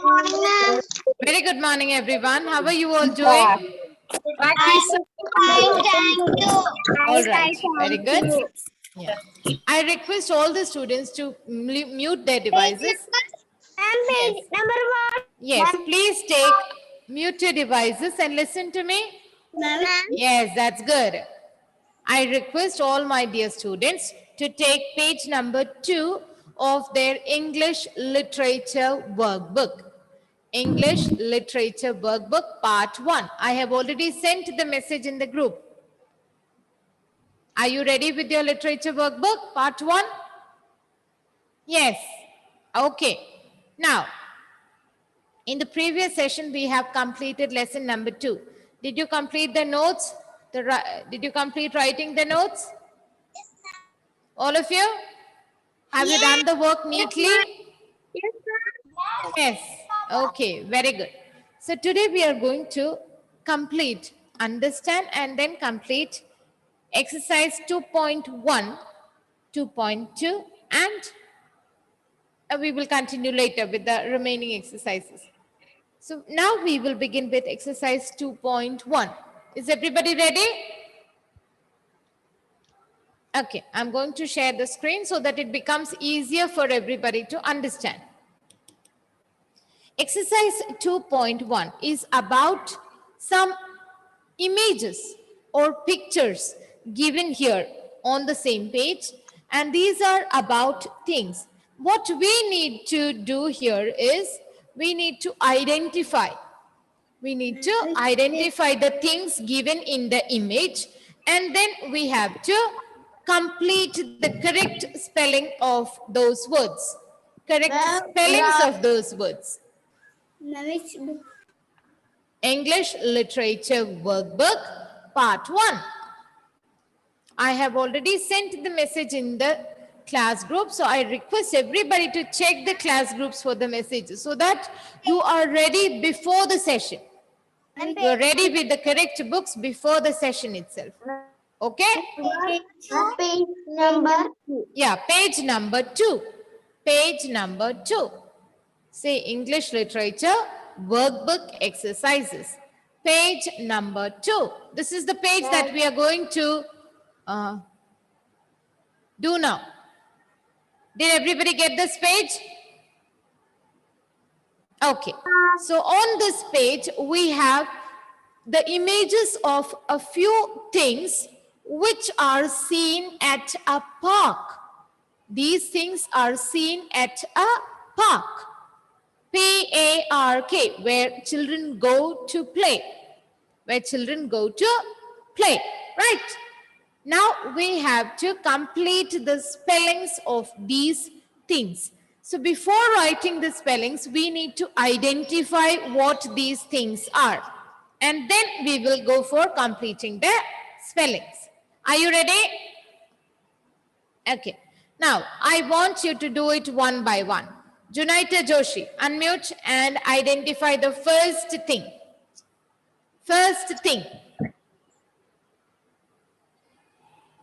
morning, ma'am. Very good morning, everyone. How are you all doing? Fine, thank you. All right. Very good. Yeah. I request all the students to mute their devices. Page number one. Yes, please take mute your devices and listen to me. Ma'am. Yes, that's good. I request all my dear students to take page number 2 of their English Literature Workbook. English Literature Workbook Part 1. I have already sent the message in the group. Are you ready with your Literature Workbook Part 1? Yes. Okay. Now, in the previous session, we have completed lesson number 2. Did you complete the notes? Did you complete writing the notes? All of you? Have you done the work neatly? Yes. Okay, very good. So today we are going to complete, understand and then complete exercise 2.1, 2.2 and we will continue later with the remaining exercises. So now we will begin with exercise 2.1. Is everybody ready? Okay, I'm going to share the screen so that it becomes easier for everybody to understand. Exercise 2.1 is about some images or pictures given here on the same page, and these are about things. What we need to do here is we need to identify. We need to identify the things given in the image, and then we have to complete the correct spelling of those words. Correct spellings of those words. English Literature Workbook Part 1. I have already sent the message in the class group, so I request everybody to check the class groups for the messages so that you are ready before the session. You are ready with the correct books before the session itself. Okay? Page number 2. Yeah, page number 2. Page number 2. Say English Literature Workbook Exercises. Page number 2. This is the page that we are going to do now. Did everybody get this page? Okay. So on this page, we have the images of a few things which are seen at a park. These things are seen at a park. P-A-R-K, where children go to play. Where children go to play, right? Now we have to complete the spellings of these things. So before writing the spellings, we need to identify what these things are. And then we will go for completing the spellings. Are you ready? Okay. Now, I want you to do it one by one. Junaita Joshi, unmute and identify the first thing. First thing.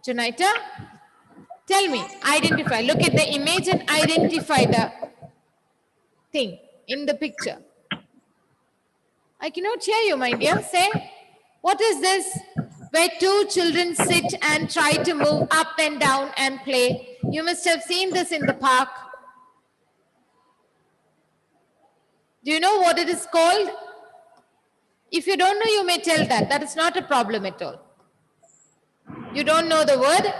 Junaita, tell me, identify. Look at the image and identify the thing in the picture. I cannot hear you, my dear. Say, what is this? Where two children sit and try to move up and down and play. You must have seen this in the park. Do you know what it is called? If you don't know, you may tell that. That is not a problem at all. You don't know the word?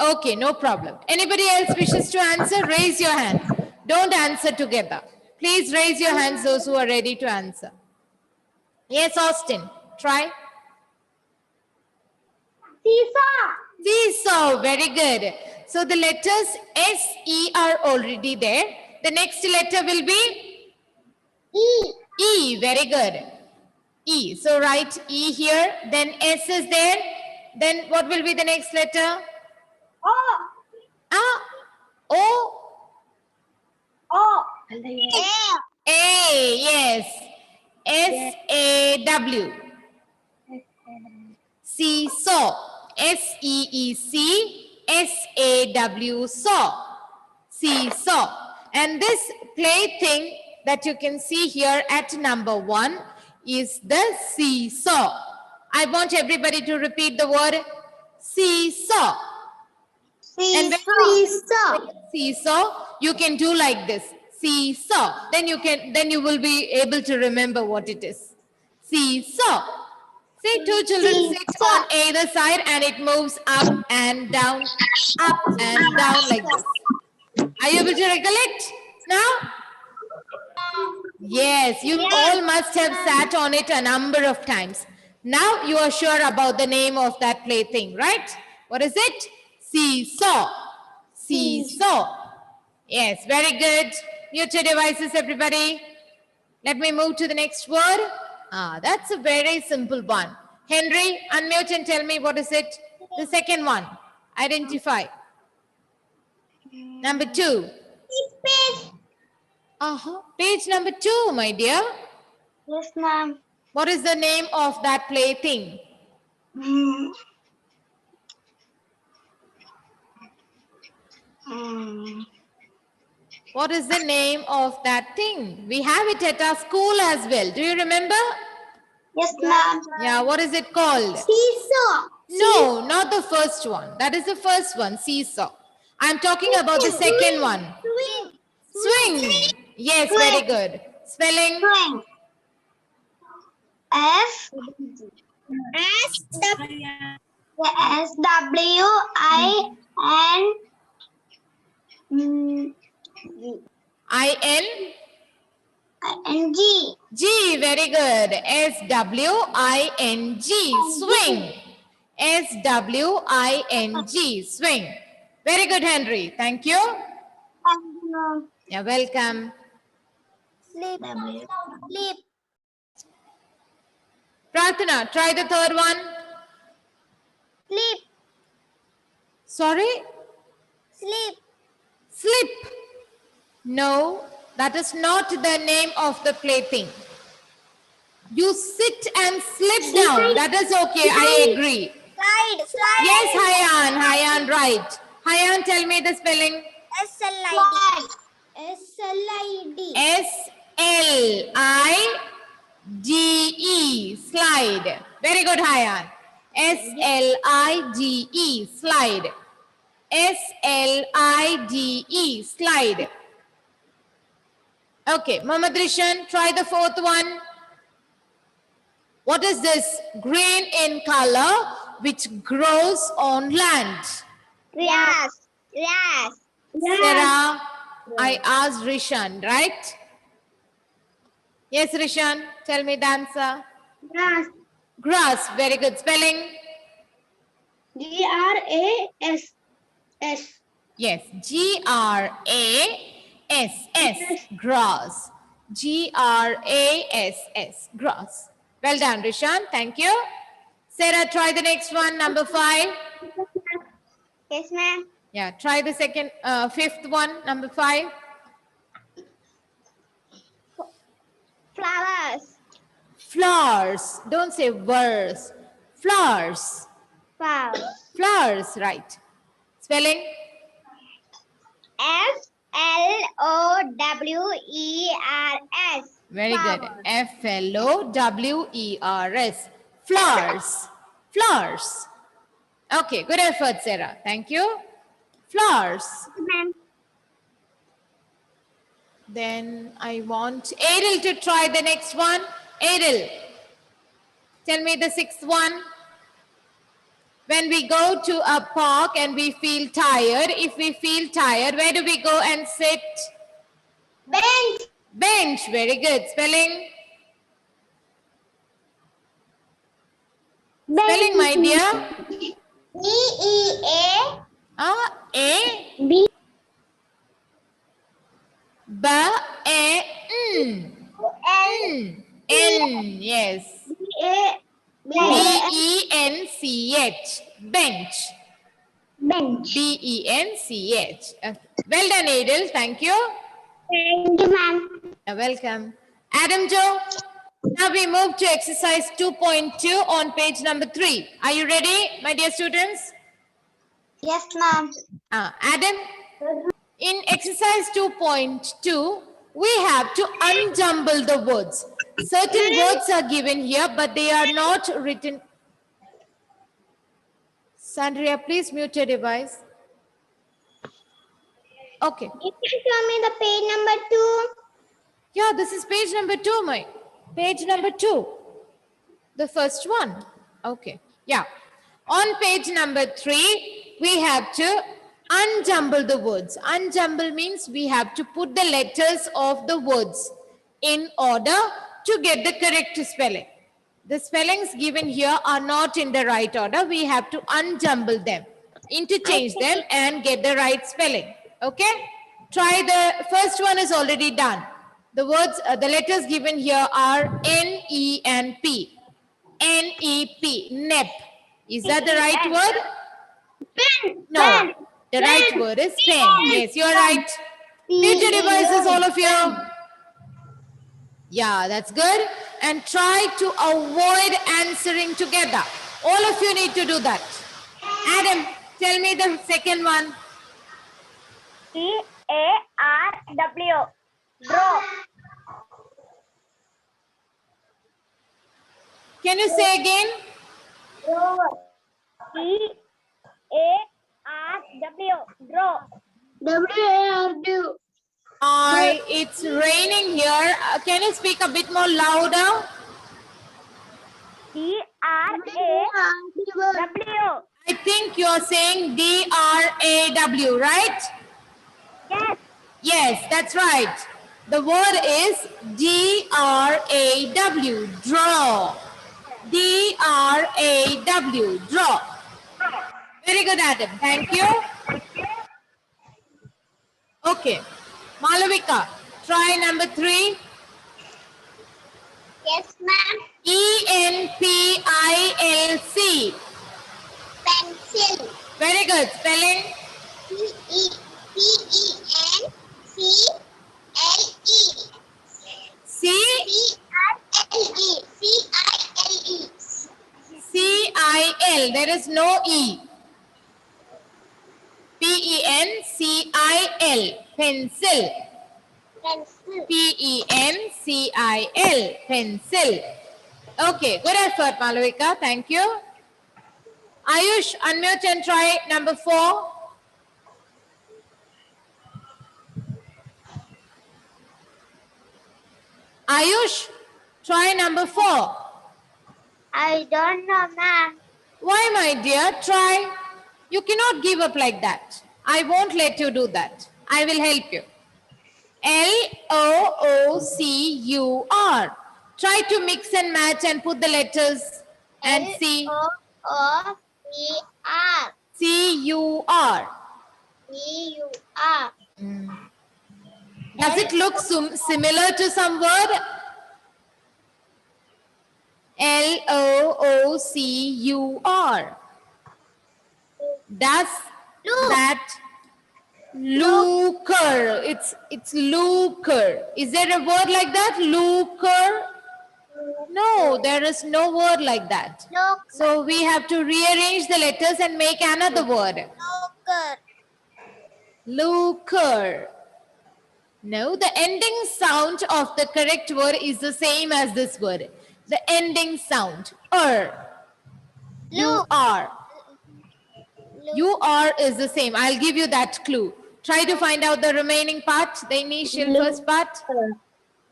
Okay, no problem. Anybody else wishes to answer? Raise your hand. Don't answer together. Please raise your hands, those who are ready to answer. Yes, Austin, try. Seesaw. Seesaw, very good. So the letters S-E are already there. The next letter will be? E. E, very good. E, so write E here, then S is there. Then what will be the next letter? O. O. O. A, yes. S-A-W. Seesaw. S-E-E-C. S-A-W, saw. Seesaw. And this plaything that you can see here at number 1 is the seesaw. I want everybody to repeat the word seesaw. And when you say seesaw, you can do like this. Seesaw. Then you will be able to remember what it is. Seesaw. Say two children sit on either side and it moves up and down like this. Are you able to recollect now? Yes, you all must have sat on it a number of times. Now you are sure about the name of that plaything, right? What is it? Seesaw. Seesaw. Yes, very good. Mute your devices, everybody. Let me move to the next word. That's a very simple one. Henry, unmute and tell me what is it? The second one. Identify. Number 2. Page number 2, my dear. Yes, ma'am. What is the name of that plaything? What is the name of that thing? We have it at our school as well. Do you remember? Yes, ma'am. Yeah, what is it called? Seesaw. No, not the first one. That is the first one, seesaw. I'm talking about the second one. Swing. Yes, very good. Spelling? Swing. I-N? G, very good. S-W-I-N-G, swing. S-W-I-N-G, swing. Very good, Henry. Thank you. You're welcome. Sleep. Sleep. Pratana, try the third one. Sleep. Sorry? Sleep. Slip. No, that is not the name of the plaything. You sit and slip down. That is okay. I agree. Slide. Yes, Hayan, right. Hayan, tell me the spelling. S-L-I-D. S-L-I-D. S-L-I-D-E, slide. Very good, Hayan. S-L-I-D-E, slide. S-L-I-D-E, slide. Okay, Mohammad Rishan, try the fourth one. What is this? Green in color, which grows on land. Grass. Sarah, I asked Rishan, right? Yes, Rishan, tell me the answer. Grass. Grass, very good. Spelling? G-R-A-S-S. Yes, G-R-A-S-S, grass. G-R-A-S-S, grass. Well done, Rishan. Thank you. Sarah, try the next one, number 5. Yes, ma'am. Yeah, try the fifth one, number 5. Flowers. Flowers. Don't say verse. Flowers. Flowers, right. Spelling? F-L-O-W-E-R-S. Very good. F-L-O-W-E-R-S. Flowers. Flowers. Okay, good effort, Sarah. Thank you. Flowers. Then I want Adil to try the next one. Adil, tell me the sixth one. When we go to a park and we feel tired, if we feel tired, where do we go and sit? Bench. Bench, very good. Spelling? Spelling, my dear. B-E-A. A. B. N. N, yes. B-E-N-C-H. Bench. B-E-N-C-H. Well done, Adil. Thank you. Thank you, ma'am. You're welcome. Adam Joe, now we move to exercise 2.2 on page number 3. Are you ready, my dear students? Yes, ma'am. Adam, In exercise 2.2, we have to unjumble the words. Certain words are given here, but they are not written. Sandria, please mute your device. Okay. You can show me the page number 2. Yeah, this is page number 2, my. Page number 2. The first one. Okay. Yeah. On page number 3, we have to unjumble the words. Unjumble means we have to put the letters of the words in order to get the correct spelling. The spellings given here are not in the right order. We have to unjumble them, interchange them and get the right spelling. Okay? Try the first one is already done. The words, the letters given here are N, E and P. N-E-P, NEP. Is that the right word? Pen. No. Pen. The right word is pen. Yes, you're right. Mute your devices, all of you. Yeah, that's good. And try to avoid answering together. All of you need to do that. Adam, tell me the second one. C-A-R-W. Draw. Can you say again? Drawer. C-A-R-W. Draw. W-A-R-W. It's raining here. Can you speak a bit more louder? D-R-A-W. I think you're saying D-R-A-W, right? Yes. Yes, that's right. The word is D-R-A-W, draw. D-R-A-W, draw. Very good, Adam. Thank you. Okay. Malavika, try number 3. Yes, ma'am. E-N-P-I-L-C. Pencil. Very good. Spelling? P-E-N-C-L-E. C? C-I-L-E. C-I-L-E. C-I-L. There is no E. P-E-N-C-I-L. Pencil. Pencil. P-E-N-C-I-L. Pencil. Okay, good effort, Malavika. Thank you. Ayush, unmute and try number 4. Ayush, try number 4. I don't know, ma'am. Why, my dear? Try. You cannot give up like that. I won't let you do that. I will help you. L-O-O-C-U-R. Try to mix and match and put the letters and see. L-O-O-C-R. C-U-R. C-U-R. Does it look similar to some word? L-O-O-C-U-R. Does that lucre? It's lucre. Is there a word like that? Lucre? No, there is no word like that. Look. So we have to rearrange the letters and make another word. Look. Lucre. No, the ending sound of the correct word is the same as this word. The ending sound. You Look. are. You are is the same. I'll give you that clue. Try to find out the remaining part, the initial first part.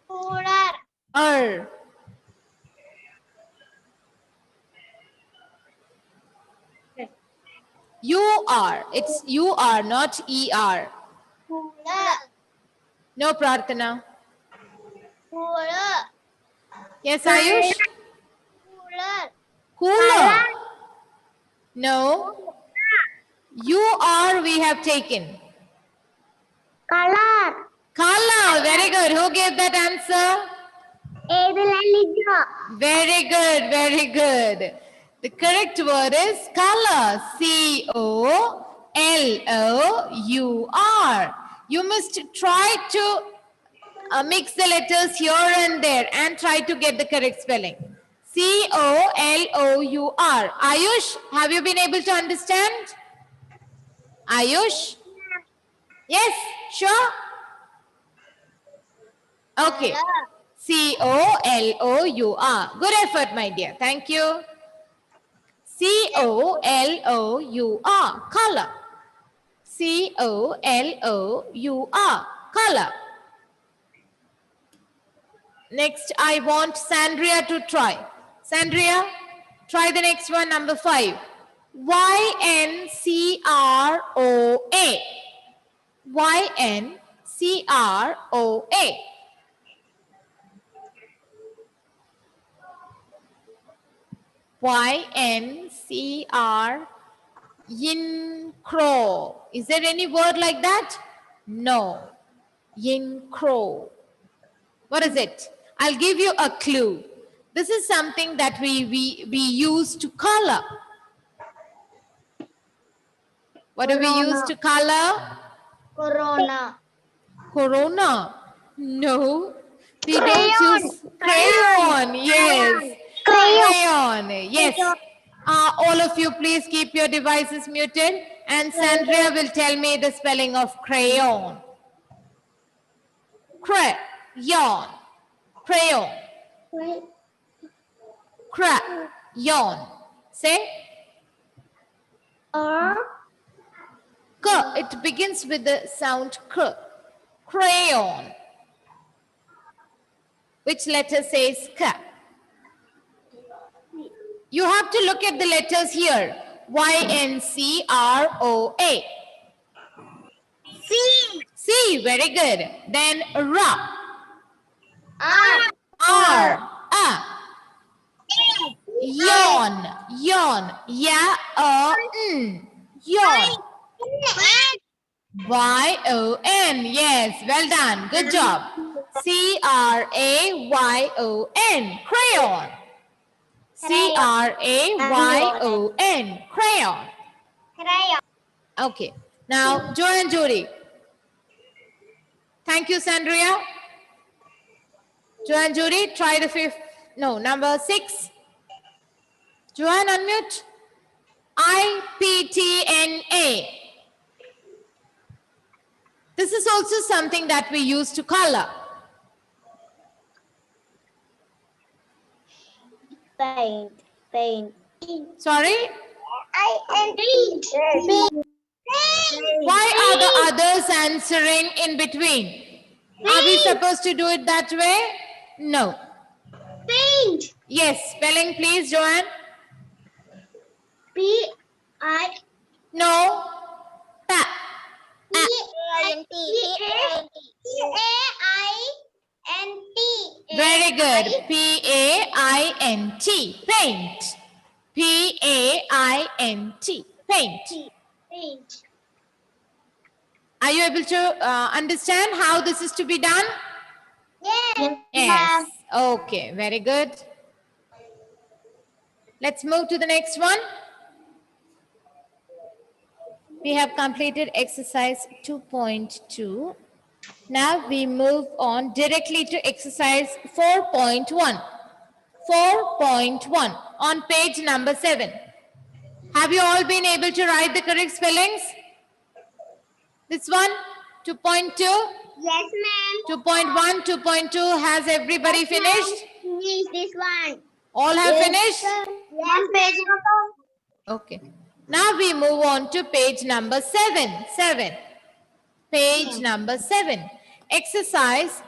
Cooler. You are. It's you are, not ER. Cooler. No, Prarthana. Cooler. Yes, Ayush? Cooler. Cooler. No. You are we have taken. Color. Color. Very good. Who gave that answer? Edel and Lidra. Very good. Very good. The correct word is color. C-O-L-O-U-R. You must try to mix the letters here and there and try to get the correct spelling. C-O-L-O-U-R. Ayush, have you been able to understand? Ayush? Yes, sure. Okay. Colour. Good effort, my dear. Thank you. Colour. Color. Colour. Color. Next, I want Sandria to try. Sandria, try the next one, number 5. YNCROA. YNCROA. YNCR. Yin crow. Is there any word like that? No. Yin crow. What is it? I'll give you a clue. This is something that we use to color. What do we use to color? Corona. Corona. No. We don't Crayon. use crayon. Yes. Crayon. Yes. All of you, please keep your devices muted. And Sandria will tell me the spelling of crayon. Crayon. Crayon. Crayon. Say. K. It begins with the sound K. Crayon. Which letter says K? You have to look at the letters here. YNCROA. C. C. Very good. Then R. R. Yawn. Yawn. Yawn. Y-O-N. Yes, well done. Good job. C-R-A-Y-O-N. Crayon. C-R-A-Y-O-N. Crayon. Crayon. Okay. Now, Joy and Jody. Thank you, Sandria. Joy and Jody, try the fifth. No, number 6. Joanne, unmute. IPTNA. This is also something that we use to color. Paint. Sorry? Paint. Why are the others answering in between? Are we supposed to do it that way? No. Paint. Yes, spelling please, Joanne. P-I. No. Ta. P-A-I-N-T. Very good. P-A-I-N-T. Paint. P-A-I-N-T. Paint. Paint. Are you able to understand how this is to be done? Yes. Yes. Okay, very good. Let's move to the next one. We have completed exercise 2.2. Now we move on directly to exercise 4.1. 4.1 on page number 7. Have you all been able to write the correct spellings? This one, 2.2, Yes, ma'am. 2.1, 2.2. Has everybody finished? Finish this one. All have finished? Yes, page number. Okay. Now we move on to page number 7. 7. Page number 7. Exercise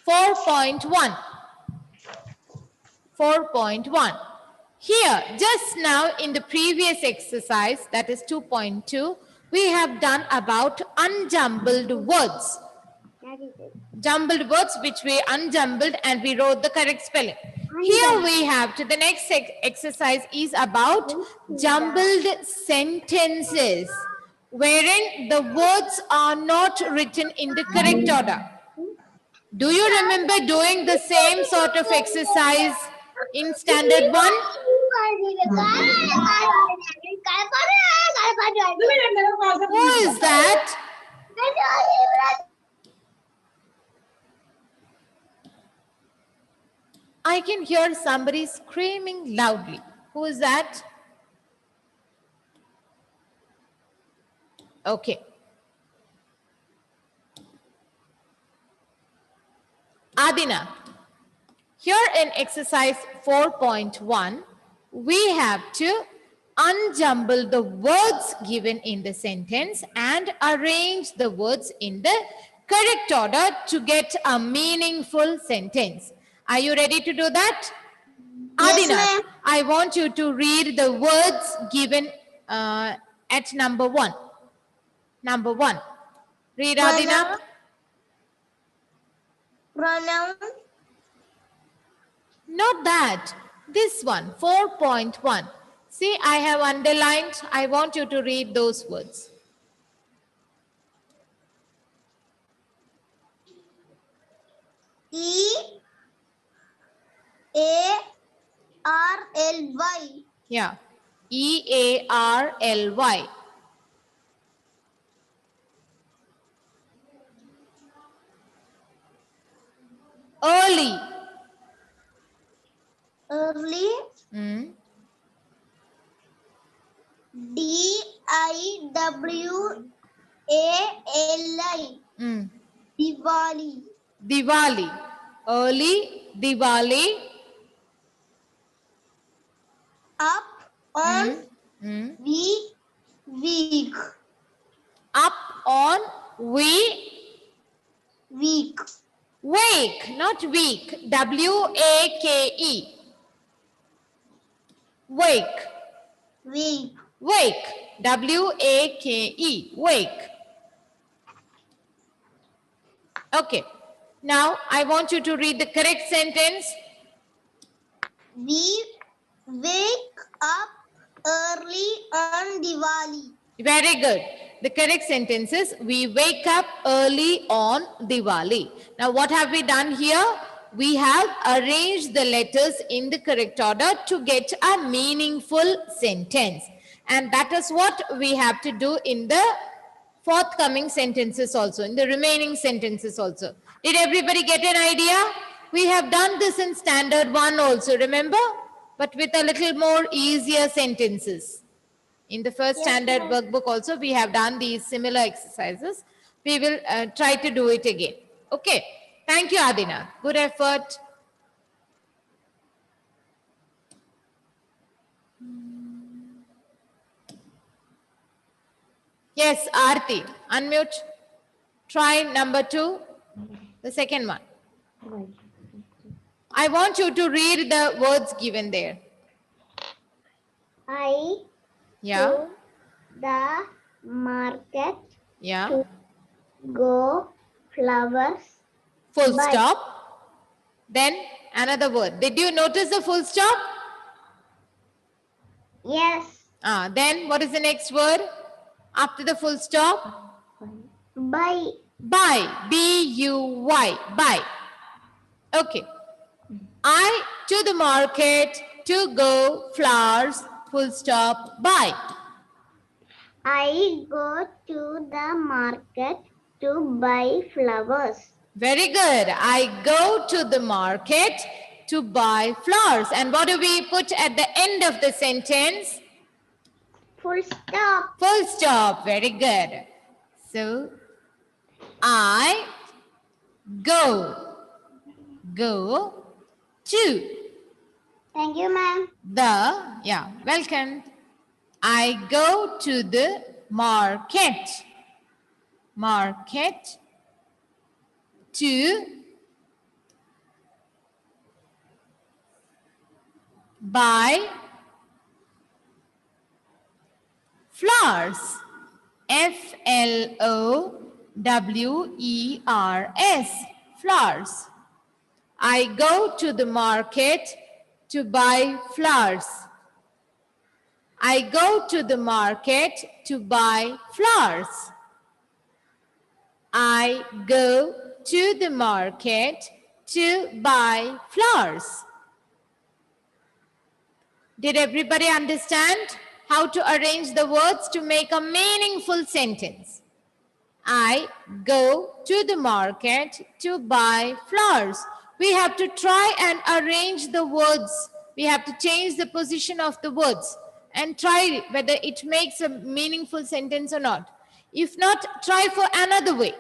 4.1. 4.1. Here, just now in the previous exercise, that is 2.2, we have done about unjumbled words. Jumbled words which we unjumbled and we wrote the correct spelling. Here we have to the next exercise is about jumbled sentences wherein the words are not written in the correct order. Do you remember doing the same sort of exercise in standard 1? Who is that? I can hear somebody screaming loudly. Who is that? Okay. Adina, here in exercise 4.1, we have to unjumble the words given in the sentence and arrange the words in the correct order to get a meaningful sentence. Are you ready to do that? Yes, Adina, ma'am. I want you to read the words given at number 1. Number 1. Read, Adina. Pronoun. Not that. This one, 4.1. See, I have underlined. I want you to read those words. E-A-R-L-Y. Yeah. E-A-R-L-Y. Early. Early. Hmm. D-I-W-A-L-I. Hmm. Diwali. Diwali. Early. Diwali. Up on Hmm. week. Up on we. Week. Wake, not weak. W-A-K-E. Wake. Week. Wake. W-A-K-E. Wake. Okay. Now, I want you to read the correct sentence. We wake up early on Diwali. Very good. The correct sentence is, we wake up early on Diwali. Now, what have we done here? We have arranged the letters in the correct order to get a meaningful sentence. And that is what we have to do in the forthcoming sentences also, in the remaining sentences also. Did everybody get an idea? We have done this in standard 1 also, remember? But with a little more easier sentences. In the first standard workbook also, we have done these similar exercises. We will try to do it again. Okay. Thank you, Adina. Good effort. Yes, Aarti, unmute. Try number 2, the second one. I want you to read the words given there. I Yeah, to the market yeah. to go flowers. Full Bye. stop. Then another word. Did you notice the full stop? Yes. Then what is the next word after the full stop? Buy. Buy. B-U-Y. Buy. Okay. I to the market to go flowers. Full stop. Buy. I go to the market to buy flowers. Very good. I go to the market to buy flowers. And what do we put at the end of the sentence? Full stop. Full stop. Very good. So, I go to Thank you, ma'am. welcome. I go to the market to buy flowers. F-L-O-W-E-R-S. Flowers. I go to the market to buy flowers. I go to the market to buy flowers. I go to the market to buy flowers. Did everybody understand how to arrange the words to make a meaningful sentence? I go to the market to buy flowers. We have to try and arrange the words. We have to change the position of the words and try whether it makes a meaningful sentence or not. If not, try for another way.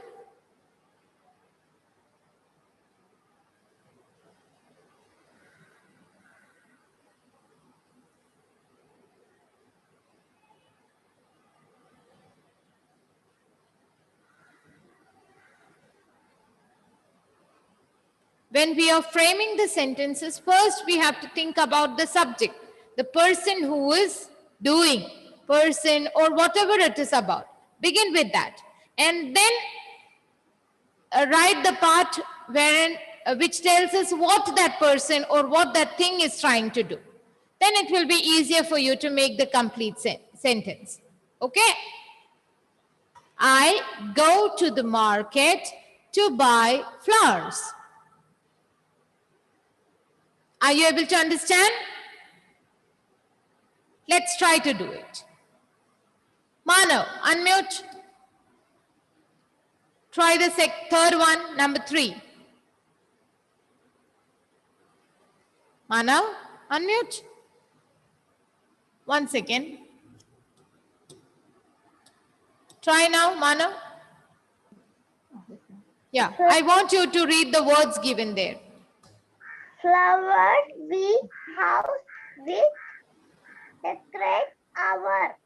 when we are framing the sentences, first we have to think about the subject, the person who is doing, person or whatever it is about. Begin with that. And then write the part wherein which tells us what that person or what that thing is trying to do. Then it will be easier for you to make the complete sentence. Okay? I go to the market to buy flowers. Are you able to understand? Let's try to do it. Manav, unmute. Try the third one, number 3. Manav, unmute. 1 second. Try now, Manav. Yeah, I want you to read the words given there. Flowers we house with decorate our.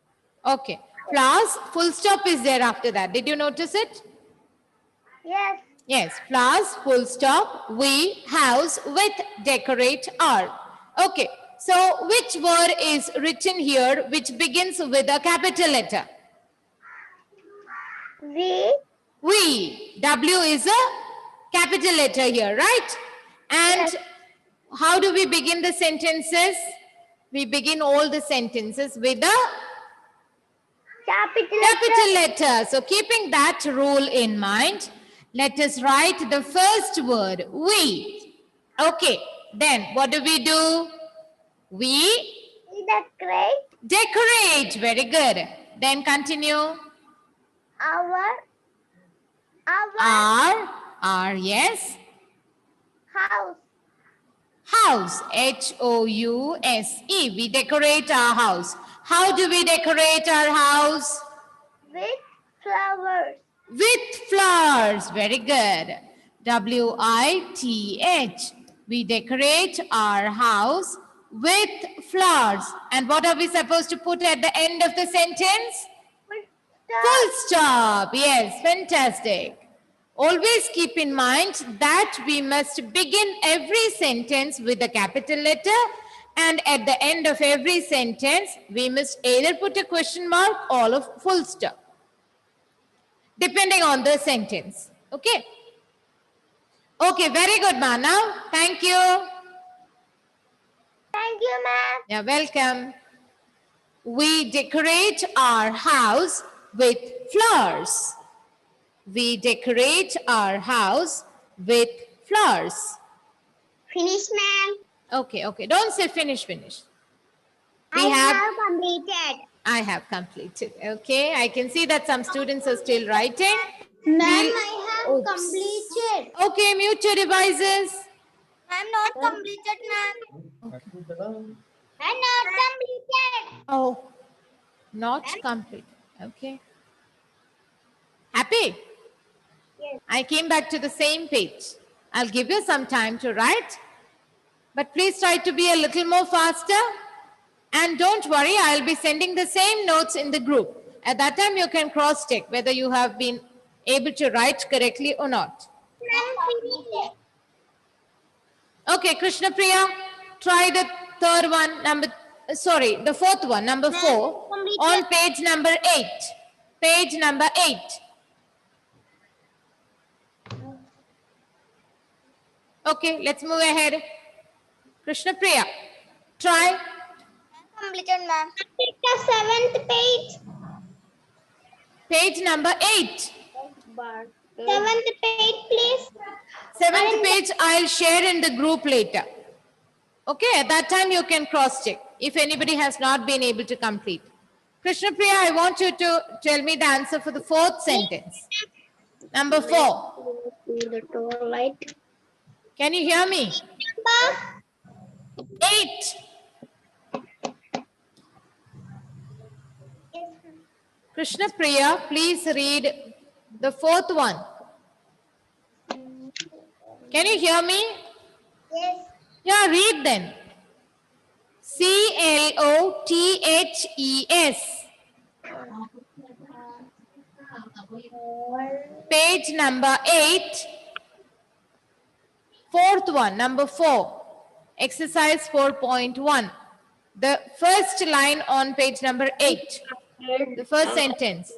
Okay. Flowers, full stop is there after that. Did you notice it? Yes. Yes. Flowers, full stop, we house with decorate our. Okay. So which word is written here which begins with a capital letter? We. W is a capital letter here, right? And Yes. how do we begin the sentences? We begin all the sentences with a capital letter. So keeping that rule in mind, let us write the first word, we. Okay, then what do? We decorate. Very good. Then continue. Our, yes. House. House, we decorate our house. How do we decorate our house? With flowers. With flowers. Very good. WITH. We decorate our house with flowers. And what are we supposed to put at the end of the sentence? Full stop. Yes, fantastic. Always keep in mind that we must begin every sentence with a capital letter, and at the end of every sentence, we must either put a question mark or a full stop, depending on the sentence. Okay? Okay, very good, Manav. Thank you. Thank you, ma'am. You're welcome. We decorate our house with flowers. We decorate our house with flowers. Finish, ma'am. Okay, okay. Don't say finish. I have completed. I have completed. Okay, I can see that some students are still writing. Ma'am, We'll- I have Oops. completed. Okay, mute your devices. I'm not completed, ma'am. I'm not completed. Oh, not complete. Okay. Happy? Yes. I came back to the same page. I'll give you some time to write, but please try to be a little more faster. And don't worry, I'll be sending the same notes in the group. At that time, you can cross-check whether you have been able to write correctly or not. Okay, Krishna Priya, try the third one, the fourth one, number 4, on page number 8. Page number 8. Okay, let's move ahead. Krishna Priya, try. Completed, ma'am. Take the 7th page. Page number 8. 7th page, please. 7th page, I'll share in the group later. Okay, at that time you can cross-check if anybody has not been able to complete. Krishna Priya, I want you to tell me the answer for the 4th sentence. Number 4. The door light. Can you hear me? Number 8. Krishna Priya, please read the 4th one. Can you hear me? Yes. Yeah, read then. CLOTHES. Page number 8. Fourth one, number 4. Exercise 4.1. The first line on page number 8. The first sentence.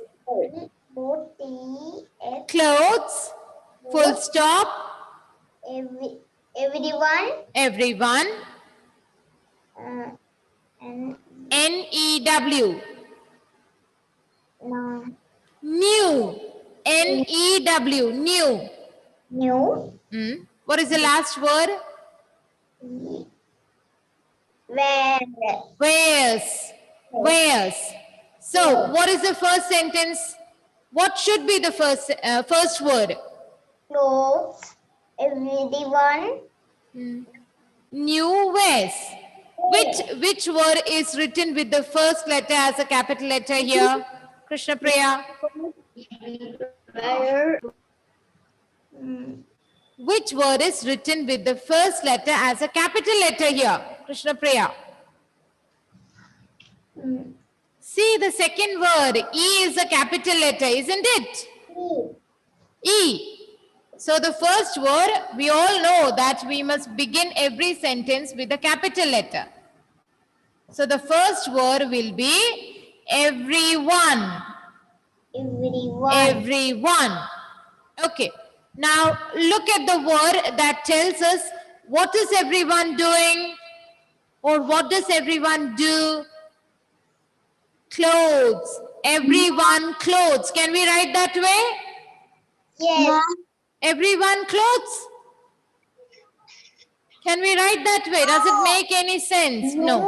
Clothes, full stop, Everyone everyone, and N-E-W. no, New, N-E-W, new. new What is the last word? where Wears, wears. So, what is the first sentence? What should be the first word? clothes everyone New wears. Which word is written with the first letter as a capital letter here? Krishna Priya. where Which word is written with the first letter as a capital letter here? Krishna Priya. See the second word. E is a capital letter, isn't it? E. So the first word, we all know that we must begin every sentence with a capital letter. So the first word will be everyone. everyone Everyone. Okay. Now look at the word that tells us what is everyone doing or what does everyone do? Clothes. Everyone clothes. Can we write that way? yes Everyone clothes. Can we write that way? Does it make any sense? No.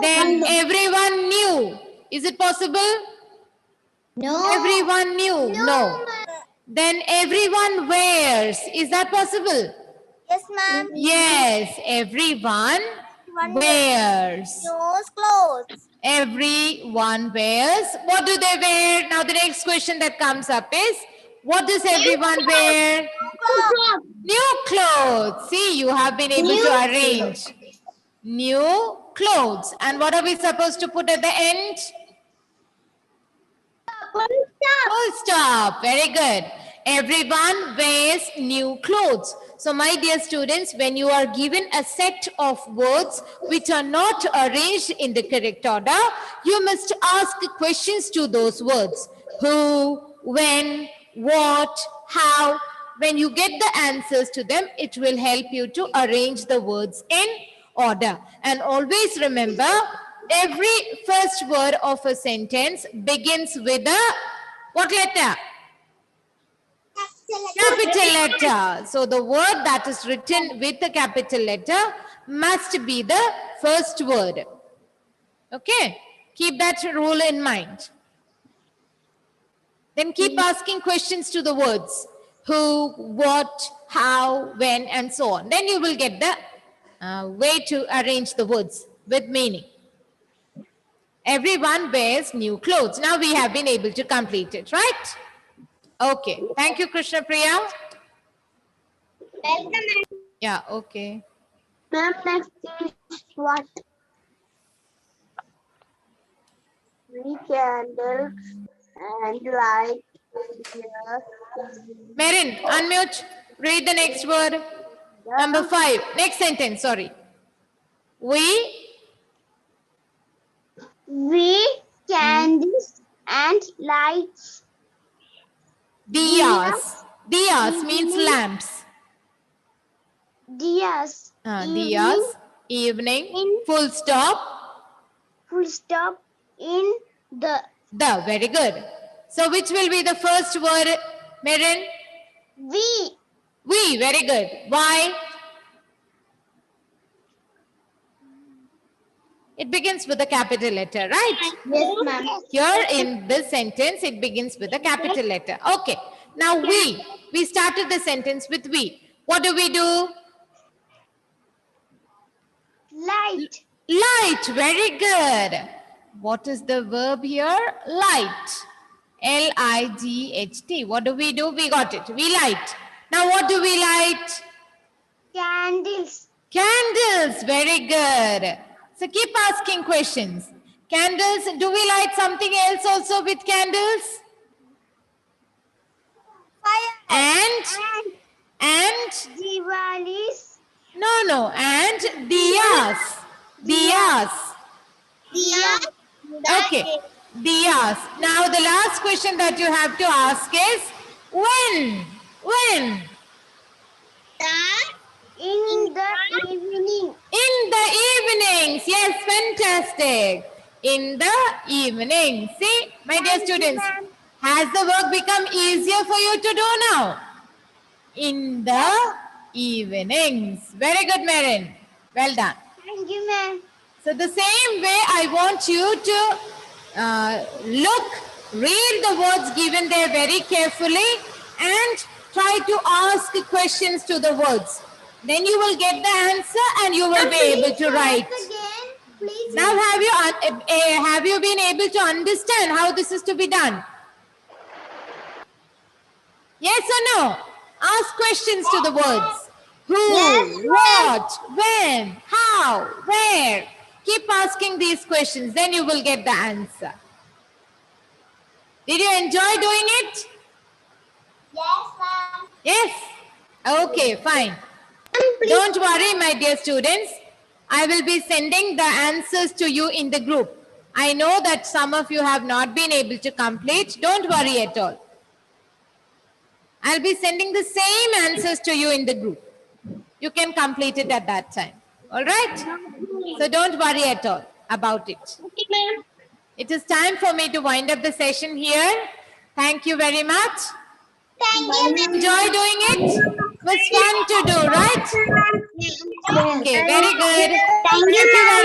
Then everyone knew. Is it possible? no Everyone knew. No. Then everyone wears. Is that possible? yes ma'am Yes. Everyone wears. knows clothes Everyone wears. What do they wear? Now the next question that comes up is, what does everyone wear? New clothes. See, you have been able to arrange. New clothes. And what are we supposed to put at the end? Full stop. Very good. Everyone wears new clothes. So my dear students, when you are given a set of words which are not arranged in the correct order, you must ask questions to those words. Who, when, what, how. When you get the answers to them, it will help you to arrange the words in order. And always remember, every first word of a sentence begins with a what letter? Capital letter. So the word that is written with the capital letter must be the first word. Okay? Keep that rule in mind. Then keep asking questions to the words. Who, what, how, when, and so on. Then you will get the way to arrange the words with meaning. Everyone wears new clothes. Now we have been able to complete it, right? Okay. Thank you, Krishna Priya. welcome Yeah, okay. ma'am next is what three candles and light here Merin, unmute. Read the next word. Number 5. Next sentence, sorry. We candles and lights diyas. Diyas means lamps. diyas Diyas, evening, full stop. full stop in the Very good. So which will be the first word, Merin? We, very good. Why? It begins with a capital letter, right? yes ma'am Here in this sentence, it begins with a capital letter. Okay. Now we started the sentence with we. What do? light Light, very good. What is the verb here? Light. L-I-G-H-T. What do? We got it. We light. Now what do we light? candles Candles, very good. So keep asking questions. Candles, do we light something else also with candles? fire And Diwali's no. And diyas. Diyas. Okay. Diyas. Now the last question that you have to ask is when? When? In the evening. In the evenings. Yes, fantastic. In the evening. See, my dear students, has the work become easier for you to do now? In the evenings. Very good, Marin. Well done. Thank you, ma'am. So the same way, I want you to read the words given there very carefully and try to ask questions to the words. Then you will get the answer and you will be able to write. Again, please. Now have you been able to understand how this is to be done? Yes or no? Ask questions to the words. Who, Yes, what, when, how, where. Keep asking these questions, then you will get the answer. Did you enjoy doing it? Yes, ma'am. Yes? Okay, fine. Don't worry, my dear students. I will be sending the answers to you in the group. I know that some of you have not been able to complete. Don't worry at all. I'll be sending the same answers to you in the group. You can complete it at that time. All right? So don't worry at all about it. Okay, ma'am. It is time for me to wind up the session here. Thank you very much. Thank you, ma'am. Enjoy doing it? It was fun to do, right? Okay, very good. Thank you, Thank you ma'am.